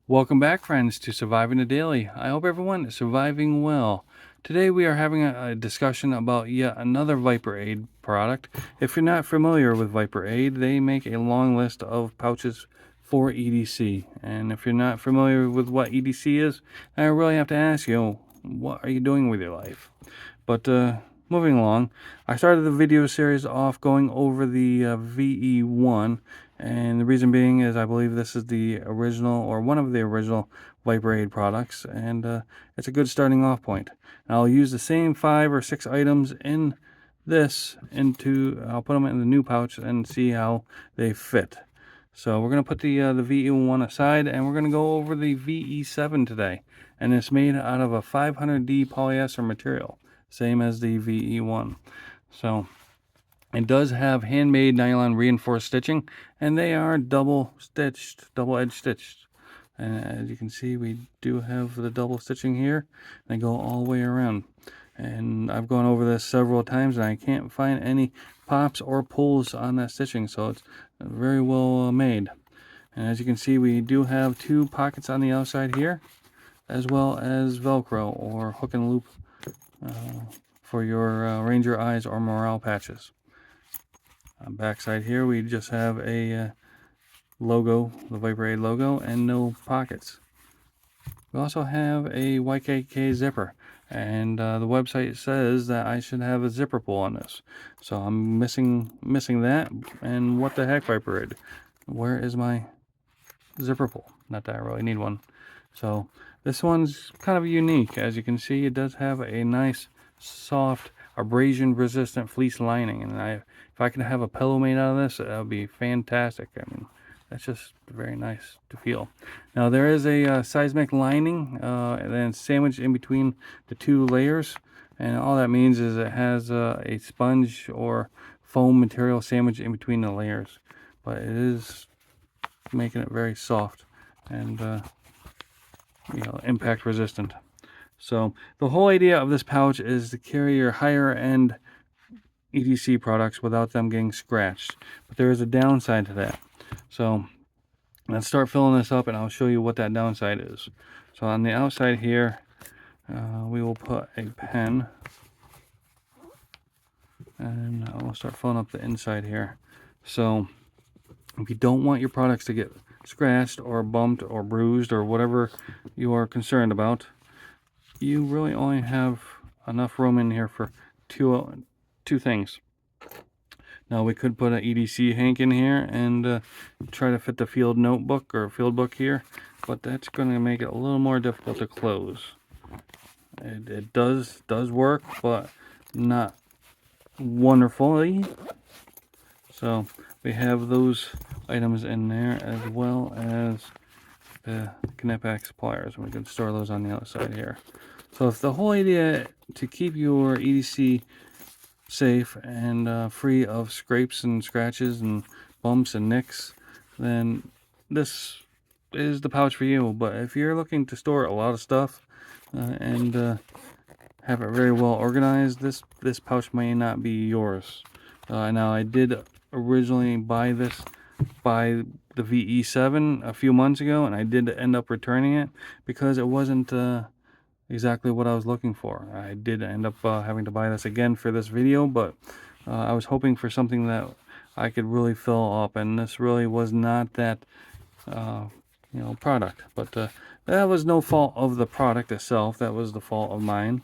Welcome back, friends, to Surviving the Daily. I hope everyone is surviving well. Today we are having a discussion about yet another Viperade product. If you're not familiar with Viperade, they make a long list of pouches for EDC. And if you're not familiar with what EDC is, I really have to ask you, what are you doing with your life? But moving along, I started the video series off going over the VE1, and the reason being is I believe this is the original, or one of the original Viperade products, and it's a good starting off point. And I'll use the same 5 or 6 items in I'll put them in the new pouch and see how they fit. So we're going to put the VE1 aside, and we're going to go over the VE7 today. And it's made out of a 500D polyester material, same as the VE1. So it does have handmade nylon reinforced stitching, and they are double edge stitched. And as you can see, we do have the double stitching here. They go all the way around. And I've gone over this several times, and I can't find any pops or pulls on that stitching, so it's very well made. And as you can see, we do have 2 pockets on the outside here, as well as Velcro or hook and loop for your Ranger eyes or morale patches. On the back side here, we just have a logo, the Viperade logo, and no pockets. We also have a YKK zipper, and the website says that I should have a zipper pull on this, so I'm missing that. And what the heck, Viperade? Where is my zipper pull? Not that I really need one. So this one's kind of unique. As you can see, it does have a nice, soft, abrasion resistant fleece lining, and if I can have a pillow made out of this, that would be fantastic. I mean, that's just very nice to feel. Now there is a seismic lining and then sandwiched in between the 2 layers, and all that means is it has a sponge or foam material sandwiched in between the layers, but it is making it very soft and impact resistant. So the whole idea of this pouch is to carry your higher end EDC products without them getting scratched, but there is a downside to that. So let's start filling this up, and I'll show you what that downside is. So on the outside here, we will put a pen, and I'll start filling up the inside here. So if you don't want your products to get scratched or bumped or bruised or whatever you are concerned about, you really only have enough room in here for two things. Now we could put an EDC hank in here and try to fit the field notebook or field book here, but that's going to make it a little more difficult to close. It does work, but not wonderfully. So we have those items in there, as well as the Knapack pliers, and we can store those on the outside here. So if the whole idea to keep your EDC safe and free of scrapes and scratches and bumps and nicks, then this is the pouch for you. But if you're looking to store a lot of stuff and have it very well organized, this pouch may not be yours. Now I did originally buy the VE7 a few months ago, and I did end up returning it because it wasn't exactly what I was looking for. I did end up having to buy this again for this video, but I was hoping for something that I could really fill up, and this really was not that product. But that was no fault of the product itself. That was the fault of mine,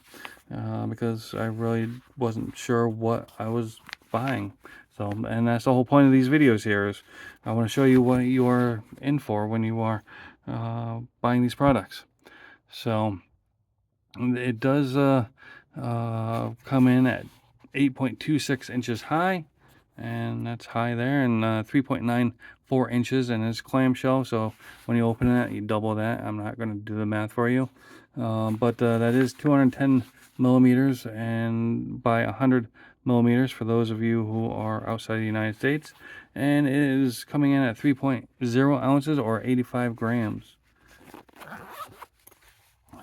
because I really wasn't sure what I was buying. So, and that's the whole point of these videos here, is I want to show you what you are in for when you are buying these products. So it does come in at 8.26 inches high, and that's high there, and 3.94 inches in its clamshell. So when you open it, you double that. I'm not going to do the math for you, but that is 210 millimeters and by 100 millimeters for those of you who are outside the United States, and it is coming in at 3.0 ounces or 85 grams.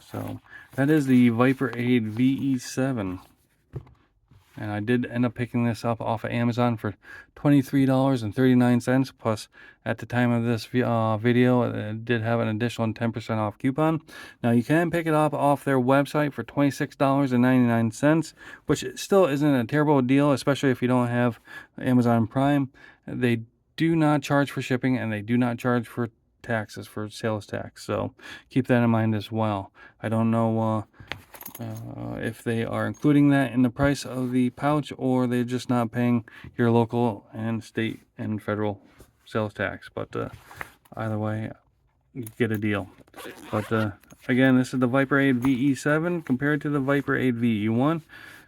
So that is the Viperade VE7, And I did end up picking this up off of Amazon for $23.39. Plus, at the time of this video, it did have an additional 10% off coupon. Now, you can pick it up off their website for $26.99, which still isn't a terrible deal, especially if you don't have Amazon Prime. They do not charge for shipping, and they do not charge for taxes, for sales tax. So keep that in mind as well. I don't know if they are including that in the price of the pouch, or they're just not paying your local and state and federal sales tax. But either way, you get a deal. But again, this is the Viperade VE7 compared to the Viperade VE1.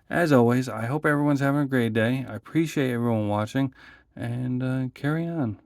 As always, I hope everyone's having a great day. I appreciate everyone watching, and carry on.